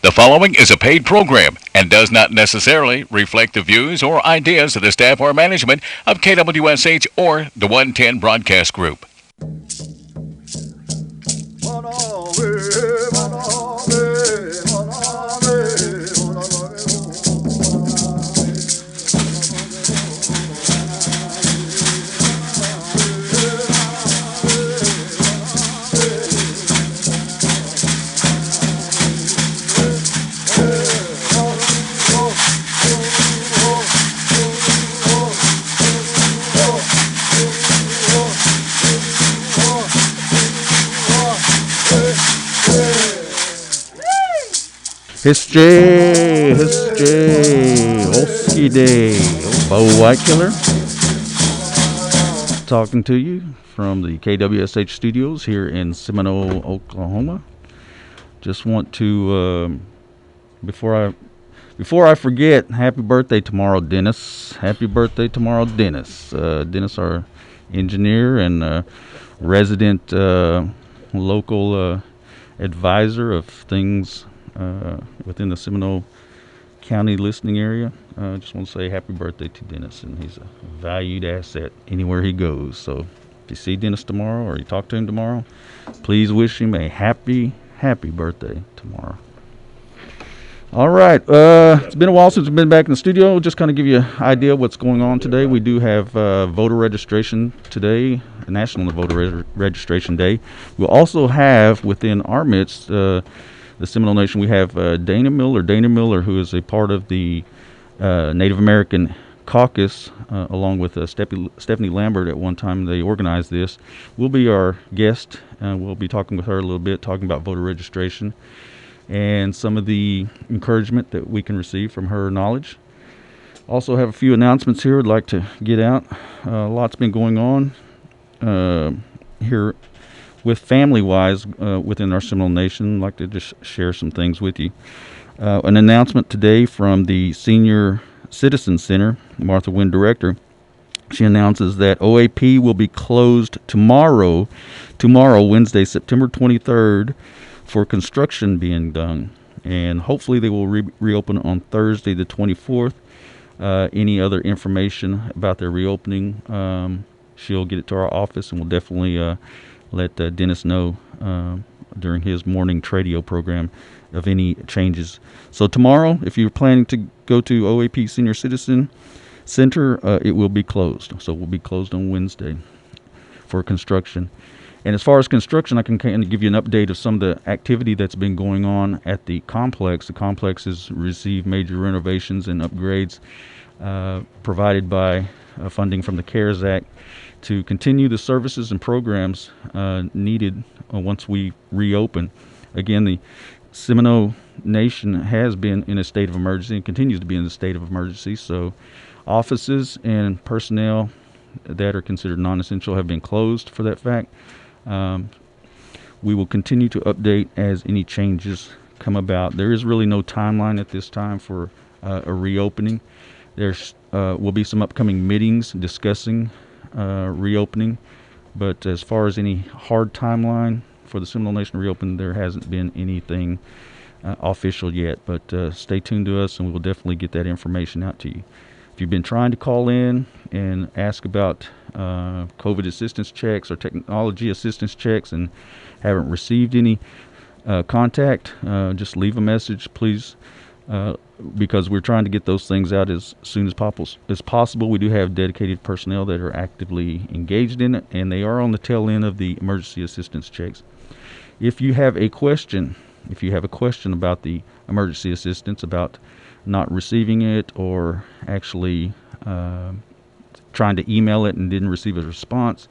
The following is a paid program and does not necessarily reflect the views or ideas of the staff or management of KWSH or the 110 Broadcast Group. History, Oski Day, Bo Whitekiller, talking to you from the KWSH studios here in Seminole, Oklahoma. Just want to, before I forget, happy birthday tomorrow, Dennis. Happy birthday tomorrow, Dennis. Dennis, our engineer and resident local advisor of things within the Seminole County listening area. I just want to say happy birthday to Dennis, and he's a valued asset anywhere he goes. So if you see Dennis tomorrow or you talk to him tomorrow, please wish him a happy birthday tomorrow. All right, it's been a while since we've been back in the studio. Just kind of give you an idea of what's going on today. We do have voter registration today, National Voter Registration Day. We'll also have within our midst the Seminole Nation, we have Dana Miller, who is a part of the Native American Caucus, along with Stephanie Lambert. At one time, they organized this. Will be our guest. We'll be talking with her a little bit, talking about voter registration and some of the encouragement that we can receive from her knowledge. Also have a few announcements here I'd like to get out. A lot's been going on here with family-wise within our Seminole Nation. I'd like to just share some things with you. An announcement today from the Senior Citizen Center, Martha Wynn, director. She announces that OAP will be closed tomorrow, Wednesday, September 23rd, for construction being done. And hopefully they will reopen on Thursday, the 24th. Any other information about their reopening, she'll get it to our office, and we'll definitely let Dennis know during his morning tradio program of any changes. So tomorrow, if you're planning to go to OAP Senior Citizen Center, it will be closed. So we'll be closed on Wednesday for construction. And as far as construction, I can kind of give you an update of some of the activity that's been going on at the complex. The complex has received major renovations and upgrades provided by funding from the CARES Act to continue the services and programs needed once we reopen. Again, the Seminole Nation has been in a state of emergency and continues to be in a state of emergency. So offices and personnel that are considered non-essential have been closed for that fact. We will continue to update as any changes come about. There is really no timeline at this time for a reopening. There's will be some upcoming meetings discussing reopening, but as far as any hard timeline for the Seminole Nation to reopen, there hasn't been anything official yet. But stay tuned to us, and we will definitely get that information out to you. If you've been trying to call in and ask about COVID assistance checks or technology assistance checks and haven't received any contact, just leave a message, please, because we're trying to get those things out as soon as possible. We do have dedicated personnel that are actively engaged in it, and they are on the tail end of the emergency assistance checks. If you have a question about the emergency assistance, about not receiving it, or actually trying to email it and didn't receive a response,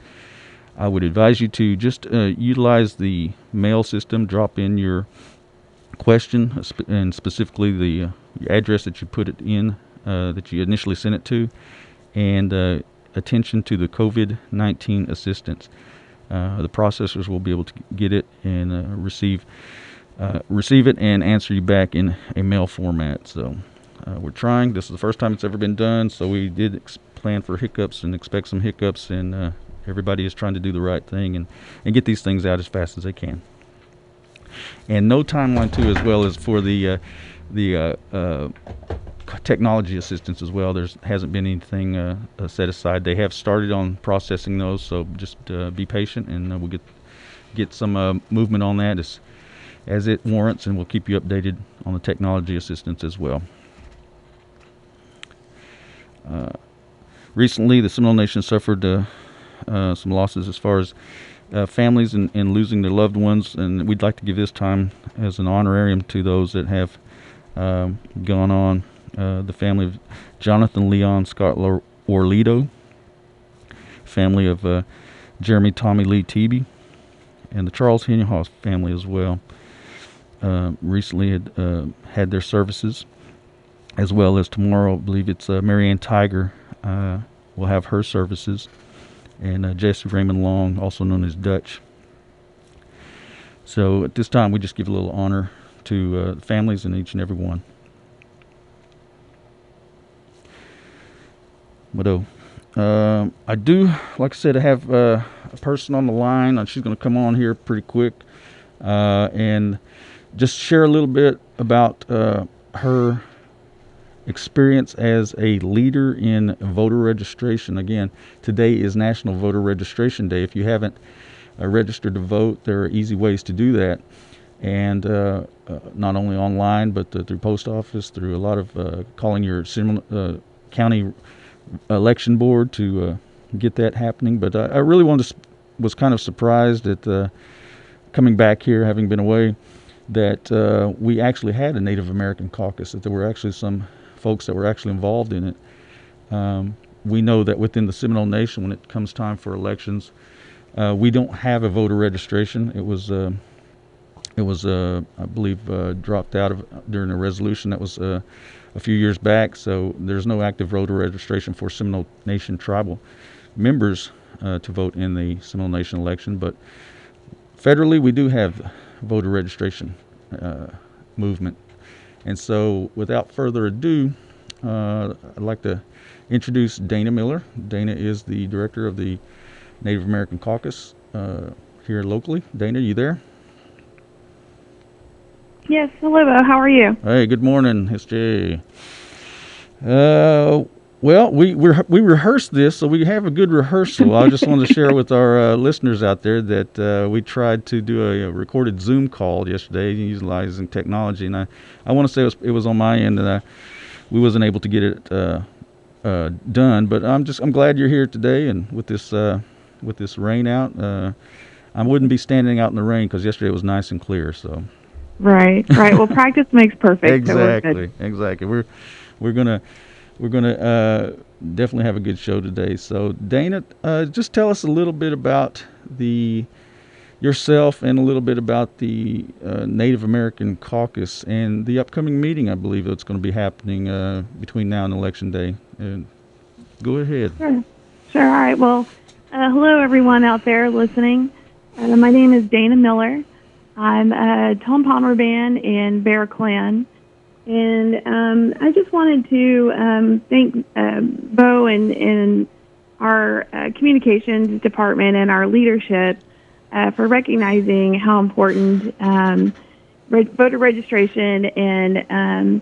I would advise you to just utilize the mail system. Drop in your question and specifically the address that you put it in, that you initially sent it to, and attention to the COVID-19 assistance. The processors will be able to get it and receive it and answer you back in a mail format. So we're trying. This is the first time it's ever been done, so we did plan for hiccups and expect some hiccups, and everybody is trying to do the right thing and get these things out as fast as they can. and no timeline too, as well as for the technology assistance as well. There hasn't been anything set aside. They have started on processing those, so just be patient, and we'll get some movement on that as it warrants, and we'll keep you updated on the technology assistance as well. Recently, the Seminole Nation suffered some losses as far as families in losing their loved ones, and we'd like to give this time as an honorarium to those that have gone on. The family of Jonathan Leon Scott Orlito, family of Jeremy Tommy Lee Tebe, and the Charles Henhoff family as well. Recently had their services, as well as tomorrow, I believe it's Marianne Tiger will have her services, and Jesse Raymond Long, also known as Dutch. So at this time, we just give a little honor to families and each and every one. But I do, like I said, I have a person on the line. She's going to come on here pretty quick and just share a little bit about her experience as a leader in voter registration. Again, today is National Voter Registration Day. If you haven't registered to vote, there are easy ways to do that, and not only online, but through post office, through a lot of calling your county election board to get that happening. But I really was kind of surprised at coming back here, having been away, that we actually had a Native American caucus, that there were actually some folks that were actually involved in it. We know that within the Seminole Nation, when it comes time for elections, we don't have a voter registration. It was I believe, dropped out of during a resolution that was a few years back. So there's no active voter registration for Seminole Nation tribal members to vote in the Seminole Nation election. But federally, we do have voter registration movement. And so, without further ado, I'd like to introduce Dana Miller. Dana is the director of the Native American Caucus here locally. Dana, you there? Yes, hello, Bo. How are you? Hey, good morning, SJ. Well, we rehearsed this, so we have a good rehearsal. I just wanted to share with our listeners out there that we tried to do a recorded Zoom call yesterday utilizing technology, and I want to say it was on my end, and we wasn't able to get it done. But I'm glad you're here today, and with this rain out, I wouldn't be standing out in the rain because yesterday it was nice and clear. So. Right. Well, practice makes perfect. Exactly. We're gonna definitely have a good show today. So, Dana, just tell us a little bit about yourself and a little bit about the Native American Caucus and the upcoming meeting. I believe that's going to be happening between now and Election Day. And go ahead. Sure. All right. Well, hello everyone out there listening. My name is Dana Miller. I'm a Tom Palmer band in Bear Clan. And I just wanted to thank Bo and our communications department and our leadership for recognizing how important voter registration and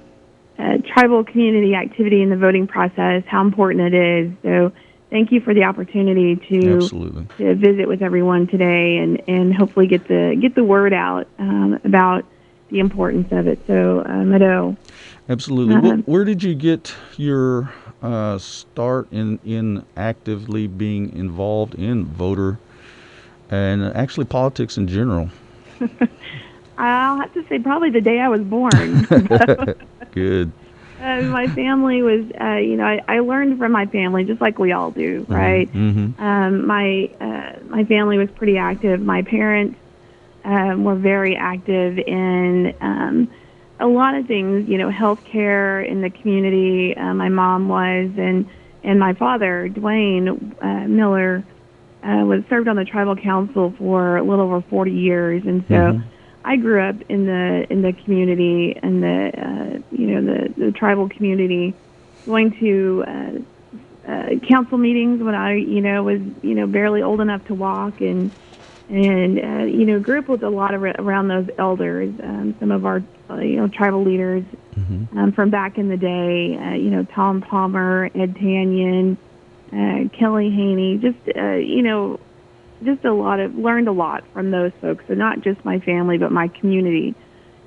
tribal community activity in the voting process, how important it is. So thank you for the opportunity to visit with everyone today and hopefully get the word out about the importance of it. So, Mado. Absolutely. Where did you get your start in actively being involved in voter and actually politics in general? I'll have to say probably the day I was born. Good. My family was, I learned from my family, just like we all do, right? Mm-hmm. My family was pretty active. My parents were very active in a lot of things, healthcare in the community. My mom was, and my father, Dwayne Miller, was served on the tribal council for a little over 40 years, and so I grew up in the community and the tribal community, going to council meetings when I was barely old enough to walk, and and grew up with a lot around those elders. Some of our tribal leaders from back in the day. Tom Palmer, Ed Tanyan, Kelly Haney. Just learned a lot from those folks. So not just my family, but my community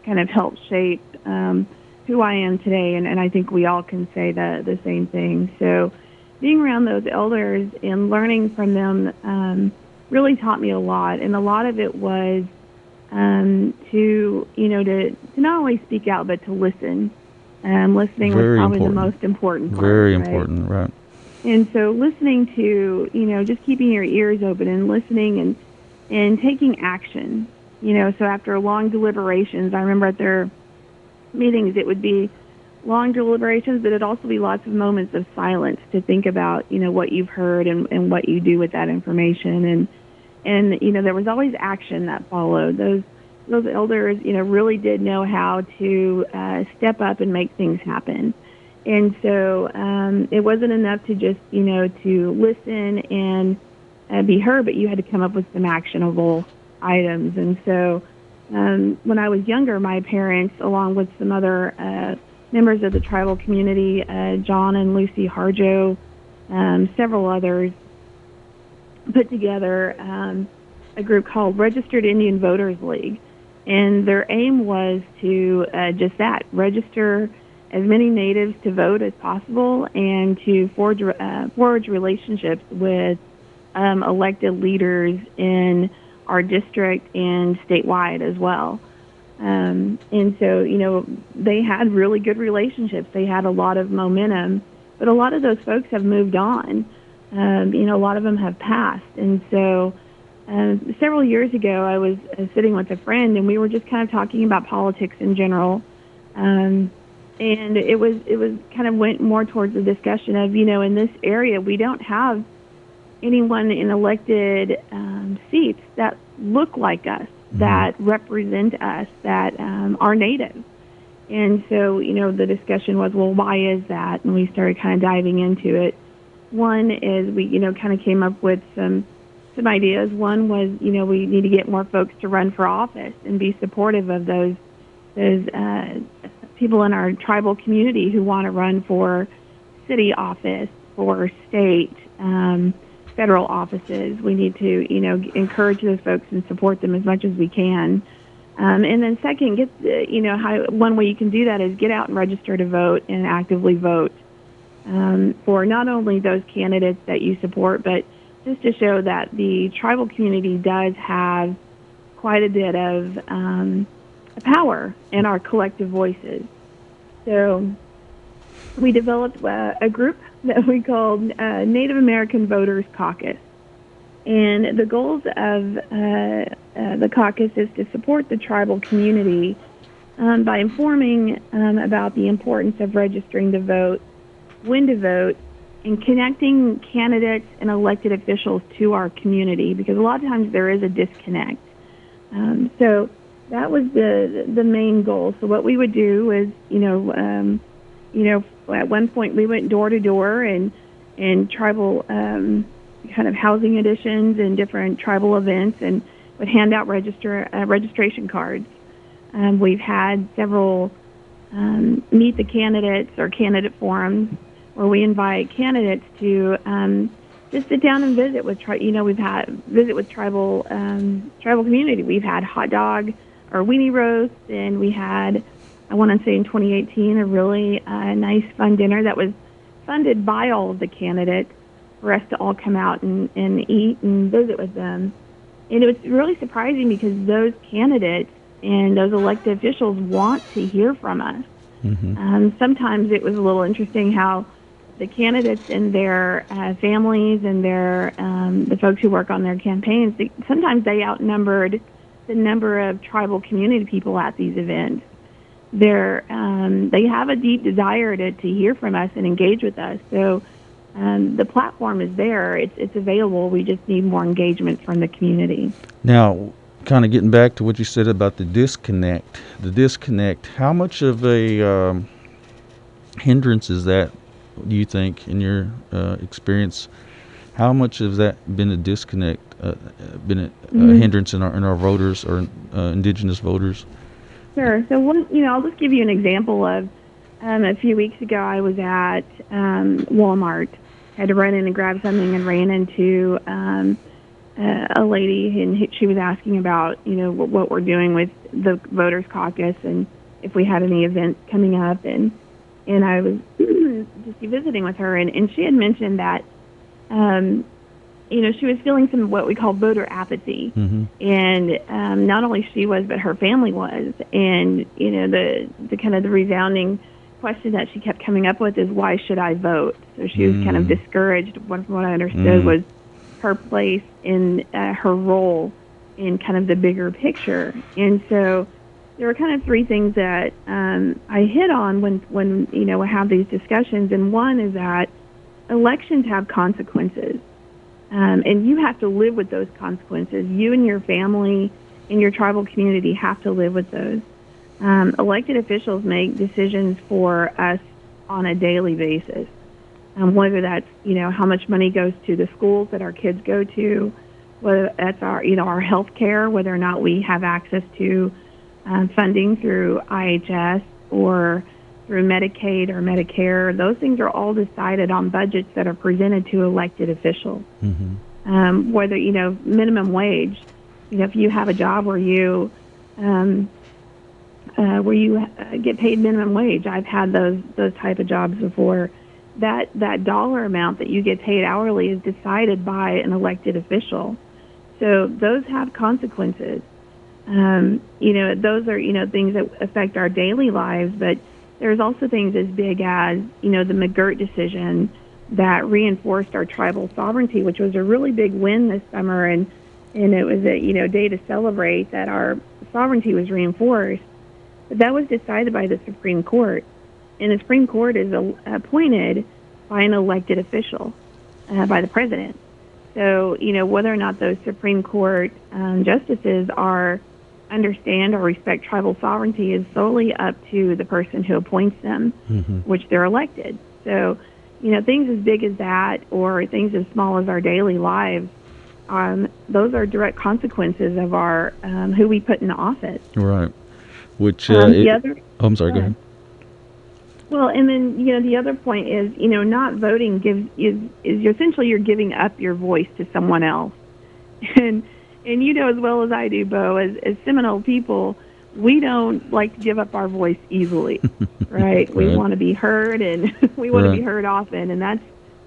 kind of helped shape who I am today, and I think we all can say the same thing. So being around those elders and learning from them really taught me a lot, and a lot of it was to not only speak out, but to listen. Listening was probably the most important part. Very right? important, right. And so listening to, just keeping your ears open and listening and taking action. So after long deliberations, I remember at their meetings, it would be long deliberations, but it'd also be lots of moments of silence to think about, what you've heard and what you do with that information. And there was always action that followed. Those elders, really did know how to step up and make things happen. And so it wasn't enough to just, to listen and be heard, but you had to come up with some actionable items. And so when I was younger, my parents, along with some other members of the tribal community, John and Lucy Harjo, several others, put together a group called Registered Indian Voters League. And their aim was to just that, register as many natives to vote as possible and to forge relationships with elected leaders in our district and statewide as well. And so, they had really good relationships. They had a lot of momentum, but a lot of those folks have moved on. A lot of them have passed. And so several years ago, I was sitting with a friend, and we were just kind of talking about politics in general. And it was kind of went more towards the discussion of, in this area, we don't have anyone in elected seats that look like us, that represent us, that are native. And so, the discussion was, well, why is that? And we started kind of diving into it. One is we, kind of came up with some ideas. One was, we need to get more folks to run for office and be supportive of those people in our tribal community who want to run for city office, for state, federal offices. We need to, encourage those folks and support them as much as we can. And then second, one way you can do that is get out and register to vote and actively vote for not only those candidates that you support, but just to show that the tribal community does have quite a bit of power in our collective voices. So we developed a group that we called Native American Voters Caucus. And the goals of the caucus is to support the tribal community by informing about the importance of registering to vote, when to vote, and connecting candidates and elected officials to our community, because a lot of times there is a disconnect. So that was the main goal. So what we would do is, at one point we went door to door and tribal kind of housing editions and different tribal events, and would hand out registration cards. We've had several meet the candidates or candidate forums where we invite candidates to just sit down and visit with visit with tribal community. We've had hot dog or weenie roast, and we had, I want to say in 2018, a really nice fun dinner that was funded by all of the candidates for us to all come out and eat and visit with them. And it was really surprising because those candidates and those elected officials want to hear from us. Sometimes it was a little interesting how the candidates and their families and their the folks who work on their campaigns, sometimes they outnumbered the number of tribal community people at these events. They have a deep desire to hear from us and engage with us. So the platform is there. It's available. We just need more engagement from the community. Now, kind of getting back to what you said about the disconnect. How much of a hindrance is that, do you think, in your experience? How much has that been a disconnect, been a hindrance in our voters or indigenous voters? Sure. So I'll just give you an example of a few weeks ago. I was at Walmart. Had to run in and grab something, and ran into a lady, and she was asking about what we're doing with the voters caucus and if we had any events coming up, and I was just visiting with her, and she had mentioned that she was feeling some what we call voter apathy, and not only she was, but her family was, and the kind of the resounding question that she kept coming up with is, why should I vote? So she was kind of discouraged. From what I understood was her place in her role in kind of the bigger picture. And so there were kind of three things that I hit on when we have these discussions. And one is that elections have consequences, and you have to live with those consequences. You and your family and your tribal community have to live with those. Elected officials make decisions for us on a daily basis, whether that's how much money goes to the schools that our kids go to, whether that's our health care, whether or not we have access to funding through IHS or through Medicaid or Medicare. Those things are all decided on budgets that are presented to elected officials. Whether minimum wage, if you have a job where you get paid minimum wage. I've had those type of jobs before. That dollar amount that you get paid hourly is decided by an elected official. So those have consequences. Those are things that affect our daily lives, but there's also things as big as the McGirt decision that reinforced our tribal sovereignty, which was a really big win this summer, and it was a day to celebrate that our sovereignty was reinforced. But that was decided by the Supreme Court, and the Supreme Court is appointed by an elected official, by the president. So, whether or not those Supreme Court justices understand or respect tribal sovereignty is solely up to the person who appoints them, which they're elected. So, things as big as that or things as small as our daily lives, those are direct consequences of our who we put in office. Right. Which I'm sorry. Go ahead. Well, and then the other point is not voting is essentially you're giving up your voice to someone else, and as well as I do, Bo, as Seminole people, we don't like to give up our voice easily, right? We want to be heard, and we want to be heard often, and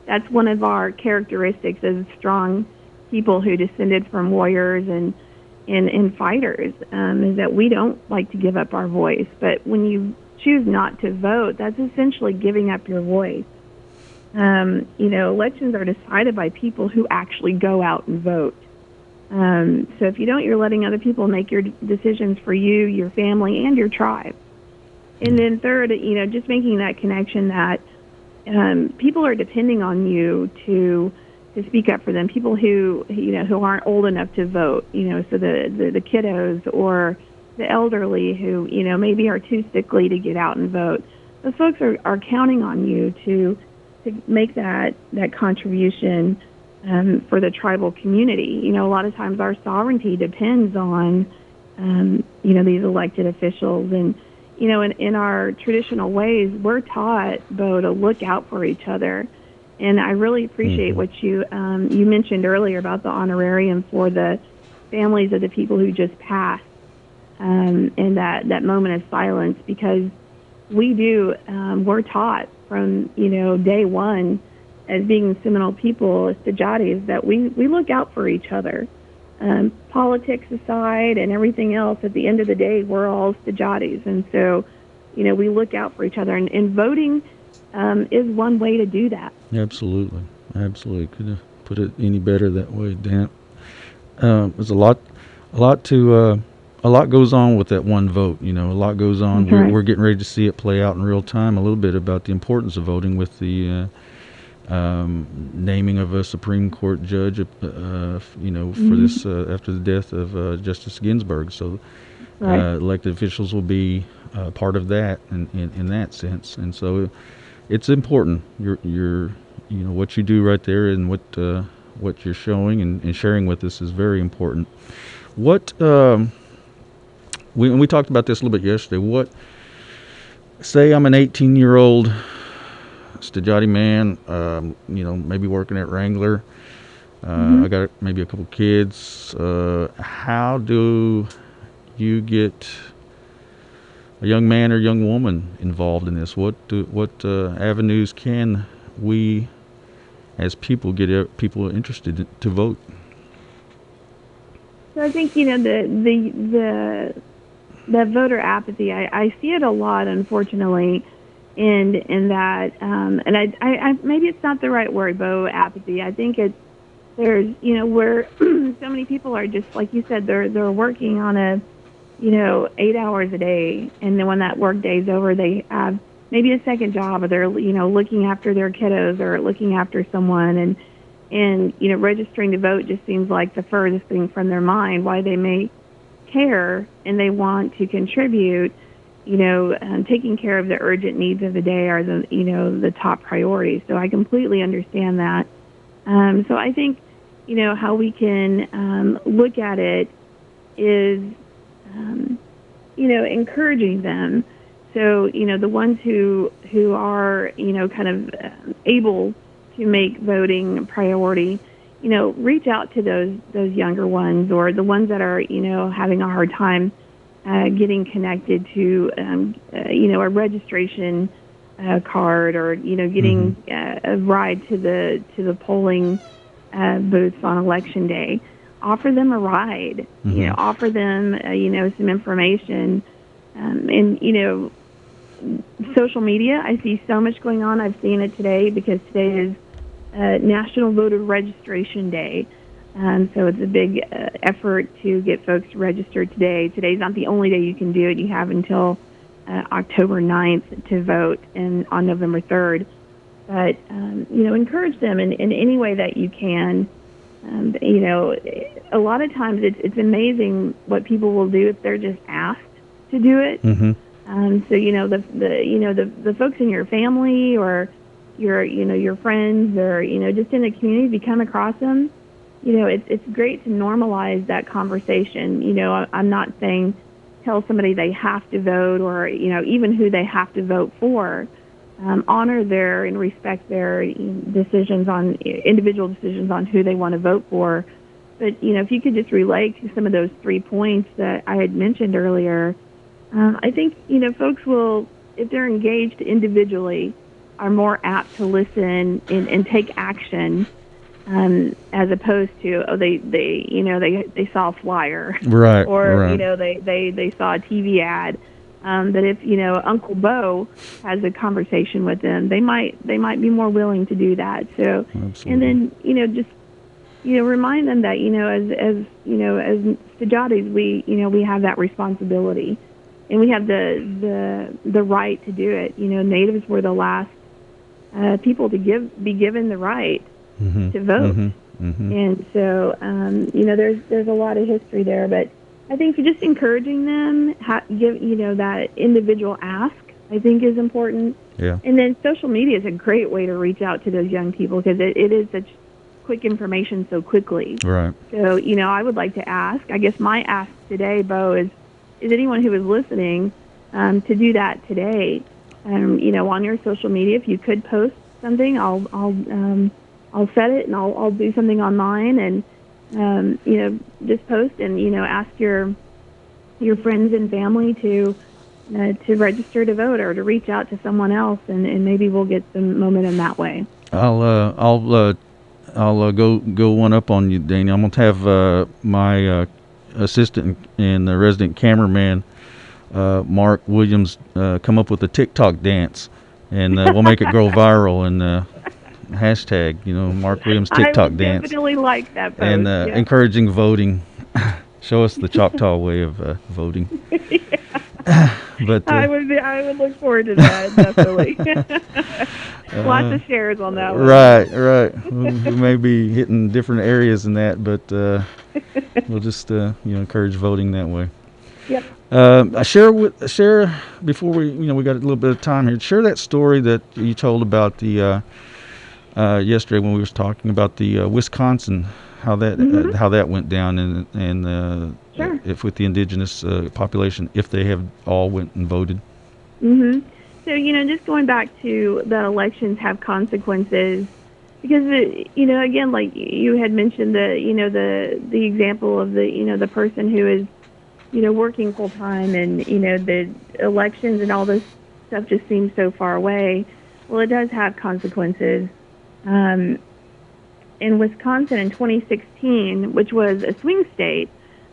that's one of our characteristics as strong people who descended from warriors and fighters, is that we don't like to give up our voice. But when you choose not to vote, that's essentially giving up your voice. Elections are decided by people who actually go out and vote. So if you don't, you're letting other people make your decisions for you, your family, and your tribe. And then third, just making that connection that people are depending on you to speak up for them. People who aren't old enough to vote, so the kiddos or the elderly who maybe are too sickly to get out and vote. Those folks are counting on you to make that contribution for the tribal community. A lot of times our sovereignty depends on these elected officials, and in our traditional ways we're taught, Bo, to look out for each other. And I really appreciate what you mentioned earlier about the honorarium for the families of the people who just passed, and that moment of silence, because we're taught from day one as being Seminole people, as Stajatis, that we look out for each other. Politics aside and everything else, at the end of the day, we're all Stajatis, and so we look out for each other, and voting is one way to do that. Absolutely. Couldn't have put it any better that way, Dan. There's a lot goes on with that one vote. A lot goes on. Right. We're getting ready to see it play out in real time. A little bit about the importance of voting with the naming of a Supreme Court judge, for this after the death of Justice Ginsburg. So, elected officials will be part of that in that sense, and so it's important. Your what you do right there, and what you're showing and sharing with us is very important. What we talked about this a little bit yesterday. What, say I'm an 18-year-old Stajati man, maybe working at Wrangler. I got maybe a couple kids. How do you get a young man or young woman involved in this? What avenues can we, as people, get people interested to vote? So I think the voter apathy. I see it a lot, unfortunately, in that, and I maybe it's not the right word, Bo, apathy. I think there's where so many people are just like you said, they're working on 8 hours a day, and then when that work day is over, they have maybe a second job, or they're looking after their kiddos or looking after someone, and registering to vote just seems like the furthest thing from their mind. Why they may care and they want to contribute, taking care of the urgent needs of the day are the top priority. So I completely understand that. So I think how we can look at it is encouraging them. So the ones who are kind of able to make voting a priority, reach out to those younger ones, or the ones that are having a hard time getting connected to a registration card, or getting a ride to the polling booths on election day. Offer them a ride. Offer them some information, and social media. I see so much going on. I've seen it today because today is National Voter Registration Day. So it's a big effort to get folks registered today. Today's not the only day you can do it. You have until October 9th to vote, and on November 3rd. But, encourage them in any way that you can. A lot of times it's amazing what people will do if they're just asked to do it. So the folks in your family, or your friends, or just in the community, if you come across them, it's great to normalize that conversation. I'm not saying tell somebody they have to vote, or even who they have to vote for. Honor their and respect their decisions on individual decisions on who they want to vote for. But if you could just relate to some of those 3 points that I had mentioned earlier, I think folks will, if they're engaged individually, are more apt to listen and take action, as opposed to they saw a flyer, right, or right. They saw a TV ad. That if Uncle Bo has a conversation with them, they might be more willing to do that. So, absolutely. And then just remind them that as Stajatis, we have that responsibility, and we have the right to do it. Natives were the last people to be given the right to vote, and so there's a lot of history there, but I think just encouraging them, give that individual ask, I think is important. Yeah. And then social media is a great way to reach out to those young people, because it is such quick information so quickly. Right. So I would like to ask. I guess my ask today, Bo, is anyone who is listening to do that today. On your social media, if you could post something, I'll set it, and I'll do something on mine, and just post and ask your friends and family to register to vote, or to reach out to someone else, and maybe we'll get some momentum that way. I'll go one up on you, Dana. I'm gonna have my assistant and the resident cameraman, Mark Williams, come up with a TikTok dance, and we'll make it go viral, and hashtag, Mark Williams TikTok dance. I definitely like that post. And encouraging voting. Show us the Choctaw way of voting. But I would look forward to that, definitely. Lots of shares on that one. Right. We may be hitting different areas in that, but we'll just encourage voting that way. Yep. Share before we got a little bit of time here. Share that story that you told about the yesterday when we was talking about the Wisconsin, how that went down, and Sure. if with the indigenous population, if they have all went and voted. So, just going back to the elections have consequences because, again, like you had mentioned the example of the person who is, working full time and, the elections and all this stuff just seems so far away. Well, it does have consequences. In Wisconsin in 2016, which was a swing state,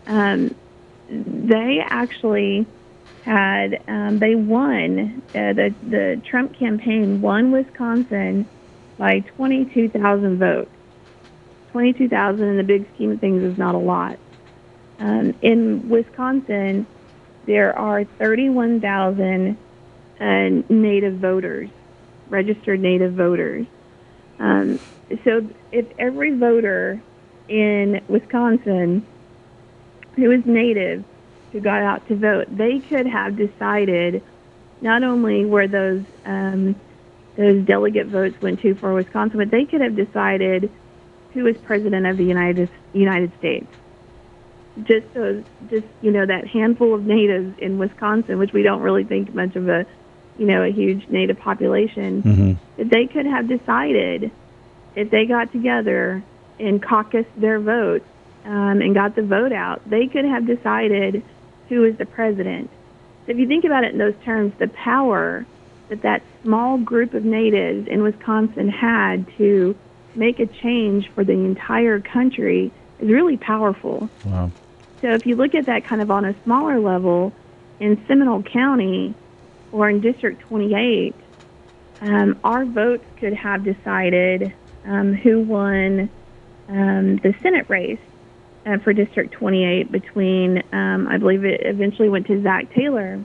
they actually had they won the Trump campaign won Wisconsin by 22,000 votes. 22,000 in the big scheme of things is not a lot. In Wisconsin, there are 31,000 Native voters, registered Native voters. So if every voter in Wisconsin who is Native who got out to vote, they could have decided not only where those delegate votes went to for Wisconsin, but they could have decided who is president of the United States. Just that handful of natives in Wisconsin, which we don't really think much of a huge native population, that they could have decided if they got together and caucused their votes and got the vote out, they could have decided who is the president. So if you think about it in those terms, the power that small group of natives in Wisconsin had to make a change for the entire country is really powerful. Wow. So if you look at that kind of on a smaller level, in Seminole County or in District 28, our votes could have decided who won the Senate race for District 28 between, I believe it eventually went to Zach Taylor.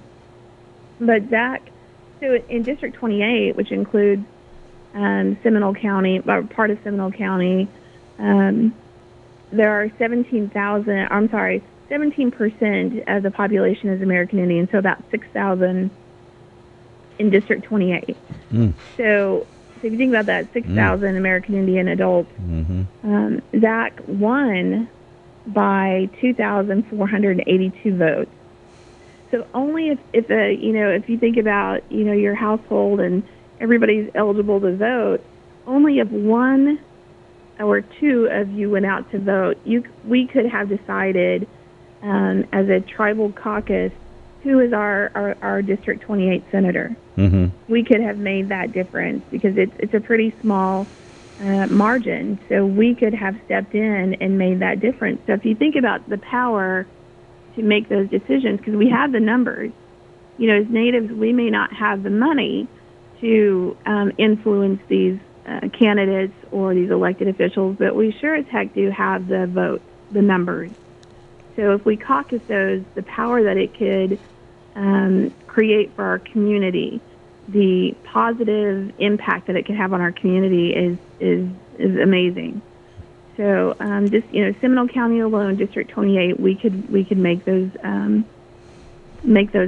But so in District 28, which includes Seminole County, or part of Seminole County, there are 17% of the population is American Indian, so about 6,000 in District 28. So if you think about that, 6,000 American Indian adults, Zach won by 2,482 votes. So only if you think about your household and everybody's eligible to vote, only if one or two of you went out to vote, we could have decided as a tribal caucus who is our District 28 senator. We could have made that difference because it's a pretty small margin. So we could have stepped in and made that difference. So if you think about the power to make those decisions, because we have the numbers, as natives, we may not have the money to influence these candidates or these elected officials, but we sure as heck do have the votes, the numbers. So if we caucus those, the power that it could create for our community, the positive impact that it could have on our community is amazing. So just Seminole County alone, District 28, we could make those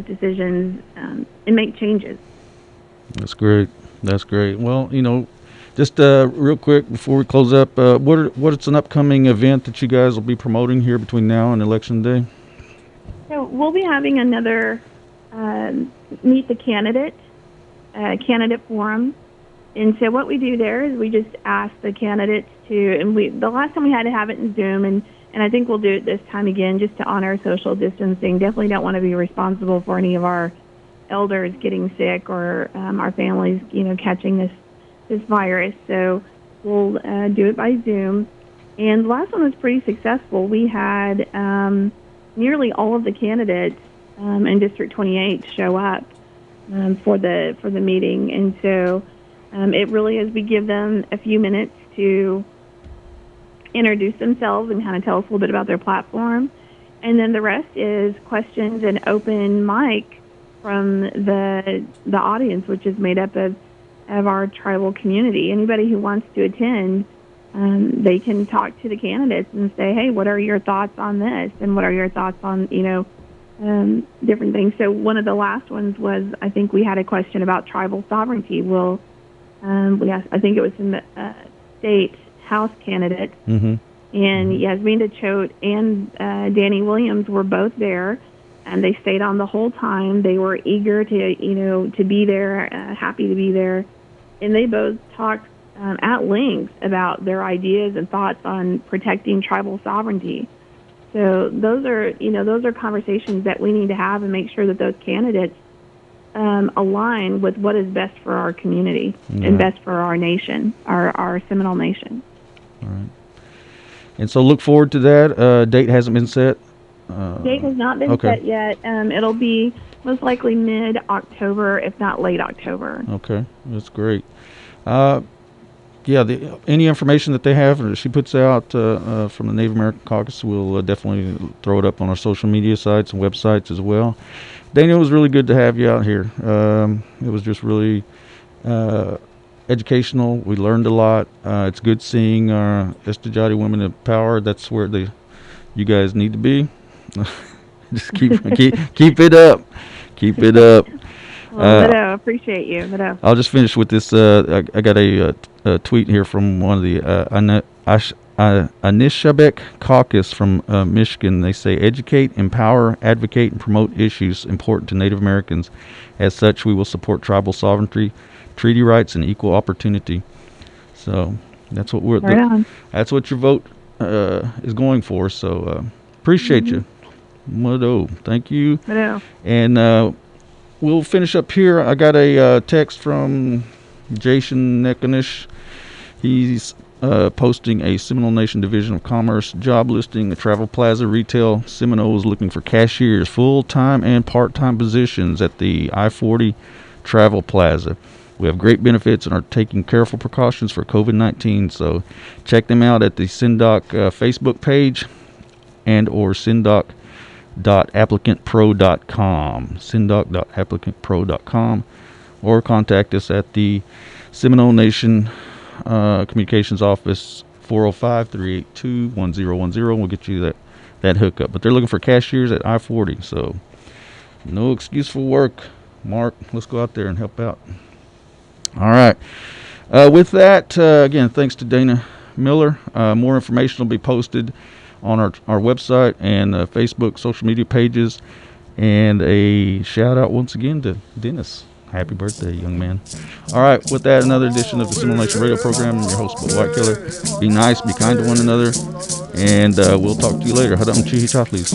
decisions and make changes. That's great. Well, just real quick before we close up, what's an upcoming event that you guys will be promoting here between now and Election Day? So we'll be having another Meet the Candidate forum. And so what we do there is we just ask the candidates the last time we had to have it in Zoom, and I think we'll do it this time again just to honor social distancing. Definitely don't want to be responsible for any of our elders getting sick or our families, catching this virus. So we'll do it by Zoom. And the last one was pretty successful. We had nearly all of the candidates in District 28 show up for the meeting. And so it really is, we give them a few minutes to introduce themselves and kind of tell us a little bit about their platform. And then the rest is questions and open mic from the audience, which is made up of our tribal community. Anybody who wants to attend, they can talk to the candidates and say, hey, what are your thoughts on this? And what are your thoughts on, different things. So one of the last ones was, I think we had a question about tribal sovereignty. Well, I think it was some state House candidates. Mm-hmm. And Yasminda Choate and Danny Williams were both there, and they stayed on the whole time. They were eager to be there, happy to be there, and they both talked at length about their ideas and thoughts on protecting tribal sovereignty. So those are conversations that we need to have and make sure that those candidates align with what is best for our community and best for our nation, our Seminole Nation. All right. And so look forward to that. Date hasn't been set. Date has not been set yet. It'll be most likely mid-October, if not late October. Okay, that's great. Any information that they have or she puts out from the Native American Caucus, we'll definitely throw it up on our social media sites and websites as well. Dana, it was really good to have you out here. It was just really educational. We learned a lot. It's good seeing our Estejati women in power. That's where you guys need to be. Just keep it up. Keep it up. Well, Mido, appreciate you, Mido. I'll just finish with this. I got a tweet here from one of the Anishinaabe Caucus from Michigan. They say, educate, empower, advocate, and promote issues important to Native Americans. As such, we will support tribal sovereignty, treaty rights, and equal opportunity. So that's what that's what your vote is going for. So appreciate you, Mado. Thank you. Mido. And we'll finish up here. I got a text from Jason Nekanish. He's posting a Seminole Nation Division of Commerce job listing, a travel plaza retail. Seminole is looking for cashiers, full-time and part-time positions at the I-40 Travel Plaza. We have great benefits and are taking careful precautions for COVID-19. So check them out at the SINDOC Facebook page and or SINDOC.applicantpro.com, SINDOC.applicantpro.com, or contact us at the Seminole Nation Communications Office, 405-382-1010. We'll get you that hookup. But they're looking for cashiers at I-40, so no excuse for work. Mark, let's go out there and help out. All right. With that, again, thanks to Dana Miller. More information will be posted on our website and Facebook social media pages. And a shout out once again to Dennis. Happy birthday, young man. All right, with that, another edition of the Seminole Nation radio program. I'm your host, Bill Whitekiller. Be nice, be kind to one another, and we'll talk to you later. Hadam Chihi Chaflis.